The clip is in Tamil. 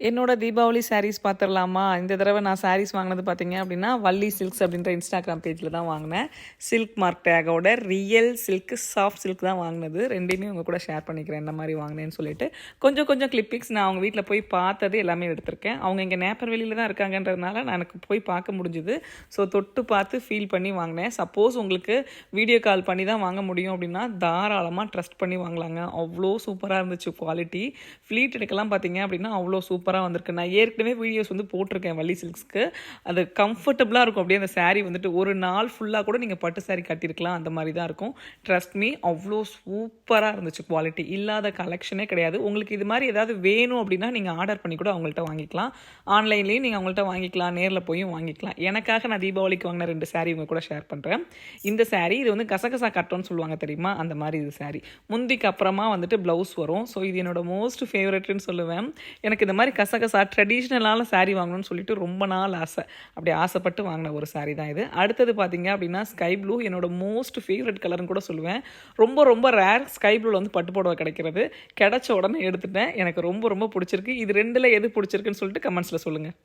என்னோட தீபாவளி சாரீஸ் பார்த்துடலாமா? இந்த தடவை நான் சாரீஸ் வாங்கினது பார்த்தீங்க அப்படின்னா, வள்ளி சில்க்ஸ் அப்படின்ற இன்ஸ்டாகிராம் பேஜில் தான் வாங்கினேன். சில்க் மார்க் டேகோட ரியல் சில்க், சாஃப்ட் சில்க் தான் வாங்கினது. ரெண்டையுமே உங்கள் கூட ஷேர் பண்ணிக்கிறேன் என்ன மாதிரி வாங்கினேன்னு சொல்லிட்டு. கொஞ்சம் கொஞ்சம் கிளிப்பிக்ஸ் நான் அவங்க வீட்டில் போய் பார்த்தது எல்லாமே எடுத்திருக்கேன். அவங்க இங்கே நேப்பர்வெளியில் தான் இருக்காங்கன்றதுனால நான் எனக்கு போய் பார்க்க முடிஞ்சுது. ஸோ தொட்டு பார்த்து ஃபீல் பண்ணி வாங்கினேன். சப்போஸ் உங்களுக்கு வீடியோ கால் பண்ணி தான் வாங்க முடியும் அப்படின்னா தாராளமாக ட்ரஸ்ட் பண்ணி வாங்கலாங்க. அவ்வளோ சூப்பராக இருந்துச்சு குவாலிட்டி. ஃப்ளீட் எடுக்கலாம் பார்த்தீங்க அப்படின்னா அவ்வளோ சூப்பராக வந்திருக்கு. நான் ஏற்கனவே வீடியோஸ் வந்து போட்டிருக்கேன் வள்ளி சில்க்ஸ்க்கு. அது கம்ஃபர்டபுளாக இருக்கும். அப்படியே அந்த சாரீ வந்துட்டு ஒரு நாள் ஃபுல்லாக கூட நீங்கள் பட்டு சாரீ கட்டியிருக்கலாம். அந்த மாதிரி தான் இருக்கும். ட்ரஸ்ட் மீ, அவ்வளோ சூப்பராக இருந்துச்சு. குவாலிட்டி இல்லாத கலெக்ஷனே கிடையாது. உங்களுக்கு இது மாதிரி ஏதாவது வேணும் அப்படின்னா நீங்கள் ஆர்டர் பண்ணி கூட அவங்கள்ட்ட வாங்கிக்கலாம். ஆன்லைன்லேயும் நீங்கள் அவங்கள்ட்ட வாங்கிக்கலாம், நேரில் போயும் வாங்கிக்கலாம். எனக்காக நான் தீபாவளிக்கு வாங்கின 2 சாரீ உங்க கூட ஷேர் பண்ணுறேன். இந்த சாரீ இது வந்து கசகசா கட்டோன்னு சொல்லுவாங்க தெரியுமா, அந்த மாதிரி இது சாரீ. முந்திக்கு அப்புறமா வந்துட்டு ப்ளவுஸ் வரும். ஸோ இது என்னோட மோஸ்ட் ஃபேவரட்னு சொல்லுவேன். எனக்கு இந்த மாதிரி கசகசா ட்ரெடிஷ்னலான சாரீ வாங்கணும்னு சொல்லிட்டு ரொம்ப நாள் ஆசை. அப்படி ஆசைப்பட்டு வாங்கின ஒரு சாரீ தான் இது. அடுத்தது பார்த்தீங்க அப்படின்னா ஸ்கை ப்ளூ, என்னோட மோஸ்ட் ஃபேவரட் கலர்னு கூட சொல்லுவேன். ரொம்ப ரொம்ப ரேர் ஸ்கை ப்ளூவில் வந்து பட்டு புடவை கிடைக்கிறது. கிடைச்ச உடனே எடுத்துட்டேன். எனக்கு ரொம்ப ரொம்ப பிடிச்சிருக்கு. இது 2ல் எது பிடிச்சிருக்குன்னு சொல்லிட்டு கமெண்ட்ஸில் சொல்லுங்கள்.